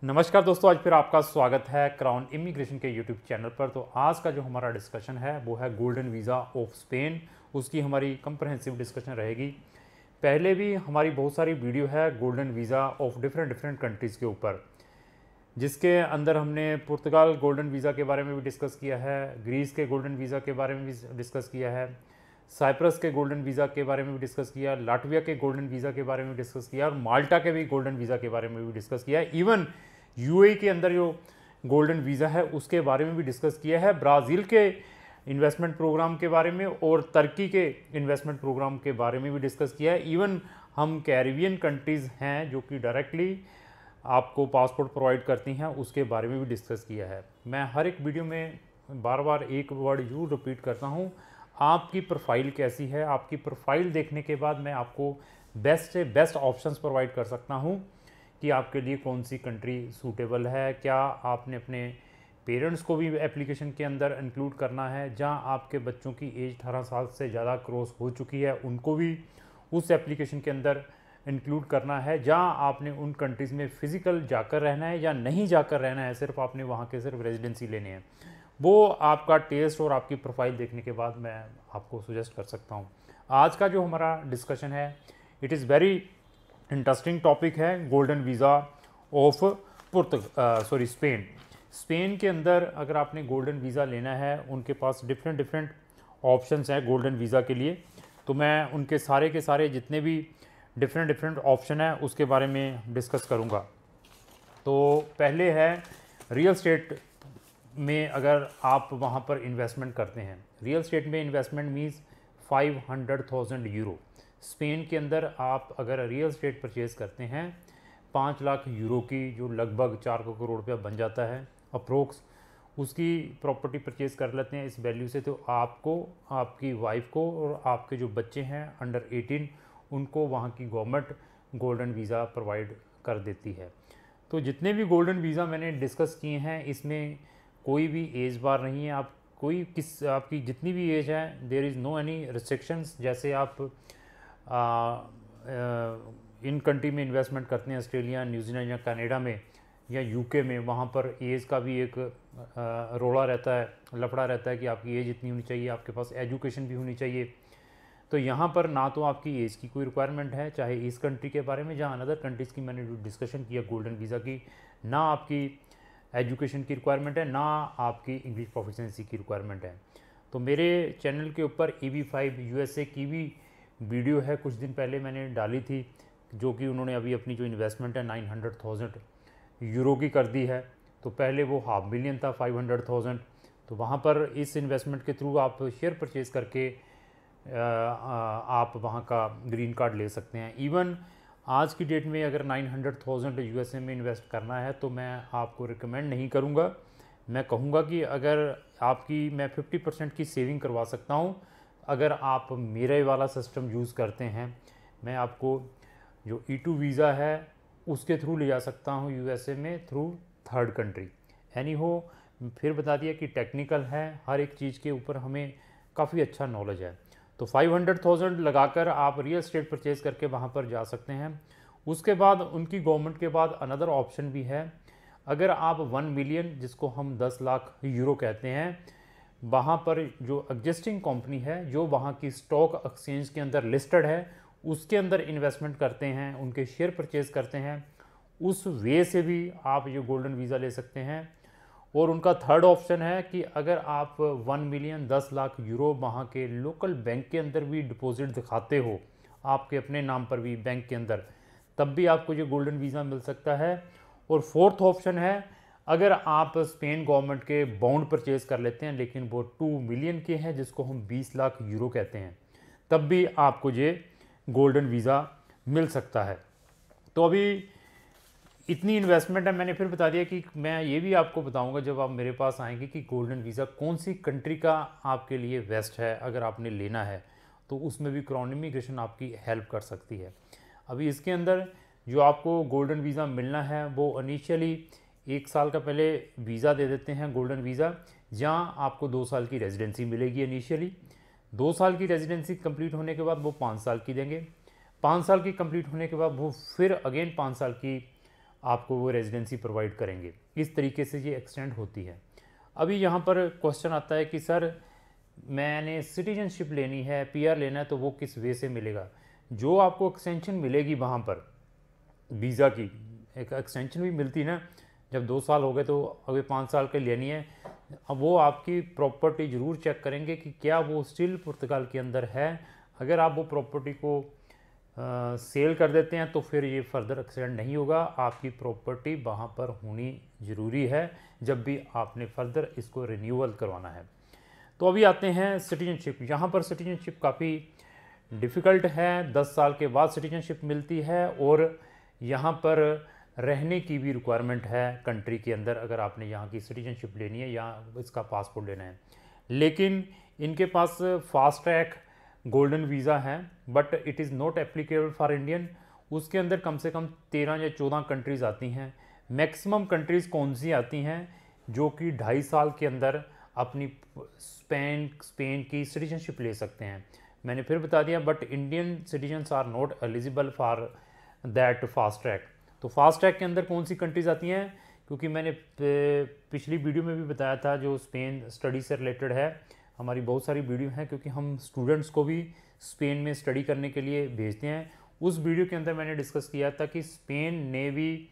नमस्कार दोस्तों, आज फिर आपका स्वागत है क्राउन इमिग्रेशन के यूट्यूब चैनल पर। तो आज का जो हमारा डिस्कशन है वो है गोल्डन वीज़ा ऑफ स्पेन। उसकी हमारी कंप्रहेंसिव डिस्कशन रहेगी। पहले भी हमारी बहुत सारी वीडियो है golden visa of different different countries के ऊपर, जिसके अंदर हमने पुर्तगाल गोल्डन वीज़ा के बारे में भी डिस्कस किया है, ग्रीस के गोल्डन वीज़ा के बारे में भी डिस्कस किया है, साइप्रस के गोल्डन वीज़ा के बारे में भी डिस्कस किया, लाटविया के गोल्डन वीज़ा के बारे में डिस्कस किया और माल्टा के भी गोल्डन वीज़ा के बारे में भी डिस्कस किया है। इवन यूएई के अंदर जो गोल्डन वीज़ा है उसके बारे में भी डिस्कस किया है, ब्राज़ील के इन्वेस्टमेंट प्रोग्राम के बारे में और तुर्की के इन्वेस्टमेंट प्रोग्राम के बारे में भी डिस्कस किया है। इवन हम कैरिबियन कंट्रीज़ हैं जो कि डायरेक्टली आपको पासपोर्ट प्रोवाइड करती हैं, उसके बारे में भी डिस्कस किया है। मैं हर एक वीडियो में बार बार एक वर्ड ज़रूर रिपीट करता हूँ, आपकी प्रोफाइल कैसी है। आपकी प्रोफाइल देखने के बाद मैं आपको बेस्ट से बेस्ट ऑप्शंस प्रोवाइड कर सकता हूँ कि आपके लिए कौन सी कंट्री सूटेबल है। क्या आपने अपने पेरेंट्स को भी एप्लीकेशन के अंदर इंक्लूड करना है, जहाँ आपके बच्चों की एज 18 साल से ज़्यादा क्रॉस हो चुकी है उनको भी उस एप्लीकेशन के अंदर इंक्लूड करना है, जहाँ आपने उन कंट्रीज़ में फ़िज़िकल जाकर रहना है या नहीं जाकर रहना है, सिर्फ आपने वहाँ के सिर्फ रेजिडेंसी लेने हैं। वो आपका टेस्ट और आपकी प्रोफाइल देखने के बाद मैं आपको सुजेस्ट कर सकता हूँ। आज का जो हमारा डिस्कशन है, it is very interesting topic है golden visa of Spain. Spain के अंदर अगर आपने गोल्डन वीज़ा लेना है, उनके पास डिफरेंट डिफरेंट ऑप्शंस हैं गोल्डन वीज़ा के लिए। तो मैं उनके सारे के सारे जितने भी डिफरेंट डिफरेंट ऑप्शन है उसके बारे में डिस्कस करूँगा। तो पहले है रियल स्टेट में अगर आप वहाँ पर इन्वेस्टमेंट करते हैं। रियल स्टेट में इन्वेस्टमेंट मीन्स 500,000 यूरो। स्पेन के अंदर आप अगर रियल स्टेट परचेज़ करते हैं 5 लाख यूरो की, जो लगभग 4 करोड़ रुपया बन जाता है अप्रोक्स, उसकी प्रॉपर्टी परचेज़ कर लेते हैं इस वैल्यू से, तो आपको, आपकी वाइफ को और आपके जो बच्चे हैं अंडर 18 उनको वहाँ की गवर्नमेंट गोल्डन वीज़ा प्रोवाइड कर देती है। तो जितने भी गोल्डन वीज़ा मैंने डिस्कस किए हैं इसमें कोई भी एज बार नहीं है। आप कोई किस आपकी जितनी भी एज है, there is no any restrictions. जैसे आप इन कंट्री में इन्वेस्टमेंट करते हैं, ऑस्ट्रेलिया, न्यूजीलैंड या कनाडा में या यूके में, वहाँ पर एज का भी एक रोड़ा रहता है, लफड़ा रहता है कि आपकी एज इतनी होनी चाहिए, आपके पास एजुकेशन भी होनी चाहिए। तो यहाँ पर ना तो आपकी एज की कोई रिक्वायरमेंट है, चाहे इस कंट्री के बारे में, जहाँ अनदर कंट्रीज़ की मैंने जो डिस्कशन किया गोल्डन वीज़ा की, ना आपकी एजुकेशन की रिक्वायरमेंट है, ना आपकी इंग्लिश प्रोफिशिएंसी की रिक्वायरमेंट है। तो मेरे चैनल के ऊपर EB5 USA की भी वीडियो है, कुछ दिन पहले मैंने डाली थी, जो कि उन्होंने अभी अपनी जो इन्वेस्टमेंट है 900,000 यूरो की कर दी है। तो पहले वो $500,000 था, 500,000। तो वहाँ पर इस इन्वेस्टमेंट के थ्रू आप शेयर परचेज़ करके आप वहाँ का ग्रीन कार्ड ले सकते हैं। इवन आज की डेट में अगर 900,000 USA में इन्वेस्ट करना है तो मैं आपको रिकमेंड नहीं करूँगा। मैं कहूँगा कि अगर आपकी मैं 50% की सेविंग करवा सकता हूँ अगर आप मेरे वाला सिस्टम यूज़ करते हैं। मैं आपको जो E2 वीज़ा है उसके थ्रू ले जा सकता हूँ USA में, थ्रू थर्ड कंट्री। एनी हो, फिर बता दिया कि टेक्निकल है, हर एक चीज़ के ऊपर हमें काफ़ी अच्छा नॉलेज है। तो 500,000 लगाकर आप रियल स्टेट परचेज़ करके वहाँ पर जा सकते हैं। उसके बाद उनकी गवर्नमेंट के बाद अनदर ऑप्शन भी है। अगर आप 1 मिलियन, जिसको हम 10 लाख यूरो कहते हैं, वहाँ पर जो एग्जिस्टिंग कंपनी है जो वहाँ की स्टॉक एक्सचेंज के अंदर लिस्टेड है उसके अंदर इन्वेस्टमेंट करते हैं, उनके शेयर परचेज़ करते हैं, उस वे से भी आप ये गोल्डन वीज़ा ले सकते हैं। और उनका थर्ड ऑप्शन है कि अगर आप 1 मिलियन 10 लाख यूरो वहाँ के लोकल बैंक के अंदर भी डिपॉजिट दिखाते हो, आपके अपने नाम पर भी बैंक के अंदर, तब भी आपको ये गोल्डन वीज़ा मिल सकता है। और फोर्थ ऑप्शन है, अगर आप स्पेन गवर्नमेंट के बॉन्ड परचेज़ कर लेते हैं, लेकिन वो 2 मिलियन के हैं, जिसको हम 20 लाख यूरो कहते हैं, तब भी आपको ये गोल्डन वीज़ा मिल सकता है। तो अभी इतनी इन्वेस्टमेंट है, मैंने फिर बता दिया कि मैं ये भी आपको बताऊंगा जब आप मेरे पास आएंगे कि गोल्डन वीज़ा कौन सी कंट्री का आपके लिए बेस्ट है। अगर आपने लेना है तो उसमें भी क्राउन इमिग्रेशन आपकी हेल्प कर सकती है। अभी इसके अंदर जो आपको गोल्डन वीज़ा मिलना है वो इनिशियली 1 साल का पहले वीज़ा दे देते हैं गोल्डन वीज़ा, जहाँ आपको 2 साल की रेजिडेंसी मिलेगी इनिशियली। 2 साल की रेजिडेंसी कंप्लीट होने के बाद वो 5 साल की देंगे। 5 साल की कंप्लीट होने के बाद वो फिर अगेन 5 साल की आपको वो रेजिडेंसी प्रोवाइड करेंगे। इस तरीके से ये एक्सटेंड होती है। अभी यहाँ पर क्वेश्चन आता है कि सर मैंने सिटीजनशिप लेनी है, पीआर लेना है, तो वो किस वे से मिलेगा? जो आपको एक्सटेंशन मिलेगी वहाँ पर वीज़ा की, एक एक्सटेंशन भी मिलती ना, जब 2 साल हो गए तो अभी 5 साल के लेनी है। अब वो आपकी प्रॉपर्टी ज़रूर चेक करेंगे कि क्या वो स्टिल पुर्तगाल के अंदर है। अगर आप वो प्रॉपर्टी को सेल कर देते हैं तो फिर ये फर्दर एक्सटेंड नहीं होगा। आपकी प्रॉपर्टी वहाँ पर होनी ज़रूरी है जब भी आपने फर्दर इसको रिन्यूअल करवाना है। तो अभी आते हैं सिटीजनशिप। यहाँ पर सिटीजनशिप काफ़ी डिफ़िकल्ट है, 10 साल के बाद सिटीजनशिप मिलती है और यहाँ पर रहने की भी रिक्वायरमेंट है कंट्री के अंदर, अगर आपने यहाँ की सिटीजनशिप लेनी है या इसका पासपोर्ट लेना है। लेकिन इनके पास फास्ट ट्रैक गोल्डन वीज़ा है, but it is not applicable for Indian. उसके अंदर कम से कम 13 या 14 कंट्रीज़ आती हैं। मैक्सिमम कंट्रीज़ कौन सी आती हैं जो कि 2.5 साल के अंदर अपनी स्पेन की सिटीजनशिप ले सकते हैं। मैंने फिर बता दिया, but Indian citizens are not eligible for that fast track. तो फास्ट ट्रैक के अंदर कौन सी कंट्रीज़ आती हैं? क्योंकि मैंने पिछली वीडियो में भी बताया था, जो स्पेन स्टडी से रिलेटेड है, हमारी बहुत सारी वीडियो हैं, क्योंकि हम स्टूडेंट्स को भी स्पेन में स्टडी करने के लिए भेजते हैं। उस वीडियो के अंदर मैंने डिस्कस किया था कि स्पेन ने भी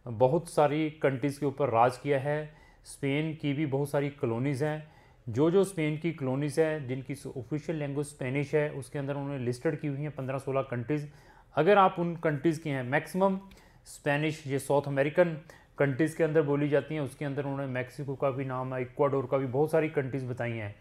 बहुत सारी कंट्रीज़ के ऊपर राज किया है। स्पेन की भी बहुत सारी कॉलोनीज़ हैं। जो स्पेन की कॉलोनीज़ हैं जिनकी ऑफिशियल लैंग्वेज स्पेनिश है, उसके अंदर उन्होंने लिस्टेड की हुई हैं 15-16 कंट्रीज़। अगर आप उन कंट्रीज़ की हैं, मैक्सिमम स्पेनिश ये साउथ अमेरिकन कंट्रीज़ के अंदर बोली जाती हैं, उसके अंदर उन्होंने मैक्सिको का भी नाम है, इक्वाडोर का भी, बहुत सारी कंट्रीज़ बताई हैं।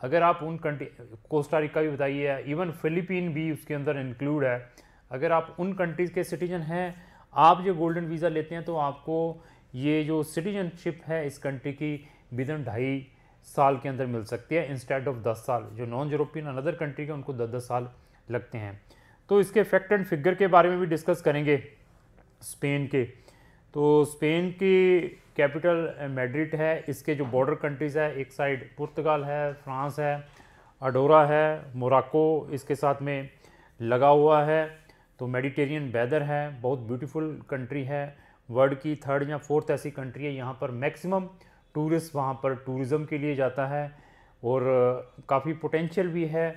अगर आप उन कंट्री, कोस्टा रिका भी बताई है, इवन फिलीपीन भी उसके अंदर इंक्लूड है। अगर आप उन कंट्रीज़ के सिटीजन हैं, आप जो गोल्डन वीज़ा लेते हैं, तो आपको ये जो सिटीजनशिप है इस कंट्री की विद इन 2.5 साल के अंदर मिल सकती है, इंस्टेड ऑफ 10 साल। जो नॉन यूरोपियन अनदर कंट्री के उनको 10-10 साल लगते हैं। तो इसके फैक्ट एंड फिगर के बारे में भी डिस्कस करेंगे स्पेन के। तो स्पेन की कैपिटल मैड्रिड है। इसके जो बॉर्डर कंट्रीज़ है, एक साइड पुर्तगाल है, फ्रांस है, अडोरा है, मोरक्को इसके साथ में लगा हुआ है। तो मेडिटेरियन वेदर है, बहुत ब्यूटीफुल कंट्री है, वर्ल्ड की 3rd या 4th ऐसी कंट्री है। यहाँ पर मैक्सिमम टूरिस्ट वहाँ पर टूरिज़म के लिए जाता है और काफ़ी पोटेंशियल भी है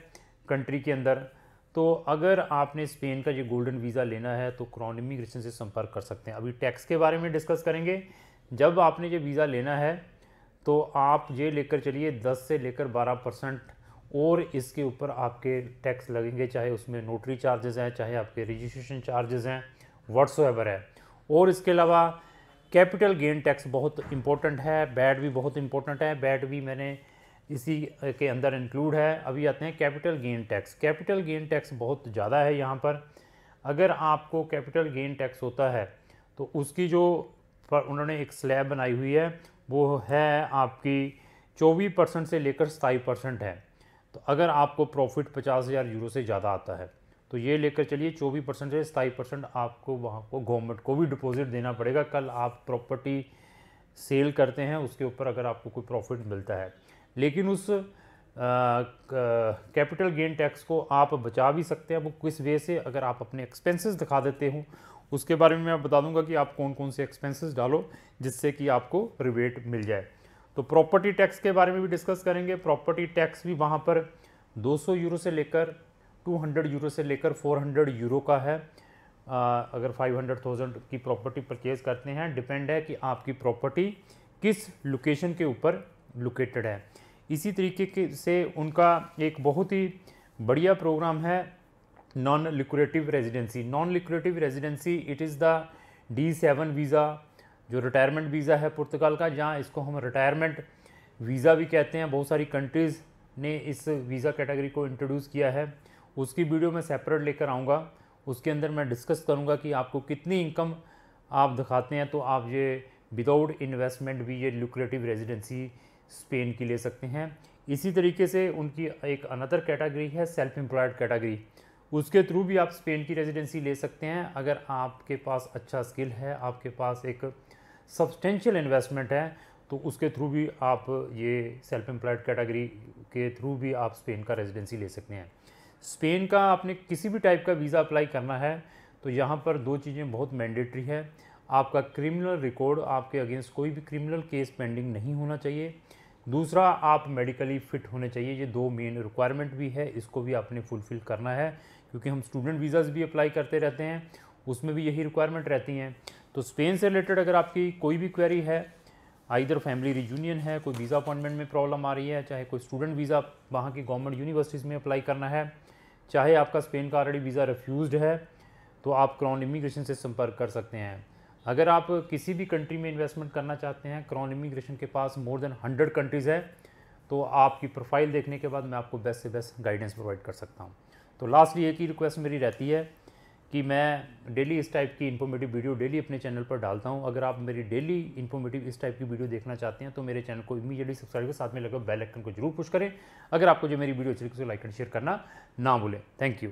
कंट्री के अंदर। तो अगर आपने स्पेन का ये गोल्डन वीज़ा लेना है तो क्राउन इमिग्रेशन से संपर्क कर सकते हैं। अभी टैक्स के बारे में डिस्कस करेंगे। जब आपने ये वीज़ा लेना है तो आप ये लेकर चलिए 10 से लेकर 12% और इसके ऊपर आपके टैक्स लगेंगे, चाहे उसमें नोटरी चार्जेस हैं, चाहे आपके रजिस्ट्रेशन चार्जेस हैं, व्हाट्सएवर है। और इसके अलावा कैपिटल गेन टैक्स बहुत इंपॉर्टेंट है, बैट भी बहुत इंपॉर्टेंट है, बैट भी मैंने इसी के अंदर इंक्लूड है। अभी आते हैं capital gain tax. Capital gain tax बहुत ज़्यादा है यहाँ पर। अगर आपको कैपिटल गेन टैक्स होता है तो उसकी जो उन्होंने एक स्लैब बनाई हुई है वो है आपकी 24% से लेकर 27% है। तो अगर आपको प्रॉफिट 50,000 यूरो से ज़्यादा आता है तो ये लेकर चलिए 24% से 27% आपको वहाँ को गवर्नमेंट को भी डिपॉजिट देना पड़ेगा। कल आप प्रॉपर्टी सेल करते हैं उसके ऊपर अगर आपको कोई प्रॉफिट मिलता है, लेकिन उस कैपिटल गेन टैक्स को आप बचा भी सकते हैं। वो किस वे से, अगर आप अपने एक्सपेंसेस दिखा देते हो, उसके बारे में मैं बता दूंगा कि आप कौन कौन से एक्सपेंसेस डालो जिससे कि आपको रिबेट मिल जाए। तो प्रॉपर्टी टैक्स के बारे में भी डिस्कस करेंगे। प्रॉपर्टी टैक्स भी वहाँ पर 200 यूरो से लेकर 200 यूरो से लेकर 400 यूरो का है। अगर 500,000 की प्रॉपर्टी परचेज़ करते हैं, डिपेंड है कि आपकी प्रॉपर्टी किस लोकेशन के ऊपर लोकेटेड है। इसी तरीके से उनका एक बहुत ही बढ़िया प्रोग्राम है non लिक्रेटिव residency. Non लिक्रेटिव residency it is the D7 visa, जो रिटायरमेंट वीज़ा है पुर्तगाल का, जहाँ इसको हम रिटायरमेंट वीज़ा भी कहते हैं। बहुत सारी कंट्रीज़ ने इस वीज़ा कैटेगरी को इंट्रोड्यूस किया है। उसकी वीडियो मैं सेपरेट लेकर आऊँगा, उसके अंदर मैं डिस्कस करूँगा कि आपको कितनी इनकम आप दिखाते हैं तो आप ये विदाउट इन्वेस्टमेंट भी ये लुक्रेटिव रेजिडेंसी स्पेन की ले सकते हैं। इसी तरीके से उनकी एक अनदर कैटेगरी है सेल्फ एम्प्लॉयड कैटेगरी, उसके थ्रू भी आप स्पेन की रेजिडेंसी ले सकते हैं। अगर आपके पास अच्छा स्किल है, आपके पास एक सब्सटेंशियल इन्वेस्टमेंट है, तो उसके थ्रू भी आप ये सेल्फ एम्प्लॉयड कैटेगरी के थ्रू भी आप स्पेन का रेजिडेंसी ले सकते हैं। स्पेन का आपने किसी भी टाइप का वीज़ा अप्लाई करना है तो यहाँ पर 2 चीज़ें बहुत मैंडेटरी है। आपका क्रिमिनल रिकॉर्ड, आपके अगेंस्ट कोई भी क्रिमिनल केस पेंडिंग नहीं होना चाहिए। दूसरा, आप मेडिकली फ़िट होने चाहिए। ये 2 मेन रिक्वायरमेंट भी है, इसको भी आपने फुलफ़िल करना है, क्योंकि हम स्टूडेंट वीज़ाज़ भी अप्लाई करते रहते हैं, उसमें भी यही रिक्वायरमेंट रहती हैं। तो स्पेन से रिलेटेड अगर आपकी कोई भी क्वेरी है, आइदर फैमिली रियूनियन है, कोई वीज़ा अपॉइंटमेंट में प्रॉब्लम आ रही है, चाहे कोई स्टूडेंट वीज़ा वहाँ की गवर्नमेंट यूनिवर्सिटीज़ में अप्लाई करना है, चाहे आपका स्पेन का ऑलरेडी वीज़ा रिफ्यूज़्ड है, तो आप क्राउन इमिग्रेशन से संपर्क कर सकते हैं। अगर आप किसी भी कंट्री में इन्वेस्टमेंट करना चाहते हैं, क्राउन इमिग्रेशन के पास मोर देन 100 कंट्रीज़ है, तो आपकी प्रोफाइल देखने के बाद मैं आपको बेस्ट से बेस्ट गाइडेंस प्रोवाइड कर सकता हूँ। तो लास्टली एक ही रिक्वेस्ट मेरी रहती है कि मैं डेली इस टाइप की इन्फॉर्मेटिव वीडियो डेली अपने चैनल पर डालता हूँ। अगर आप मेरी डेली इन्फॉर्मेटिव इस टाइप की वीडियो देखना चाहते हैं तो मेरे चैनल को इमीडिएटली सब्सक्राइब कर साथ में लगे बेल आइकन को जरूर पुश करें। अगर आपको जो मेरी वीडियो अच्छी लगी तो लाइक एंड शेयर करना ना भूलें। Thank you.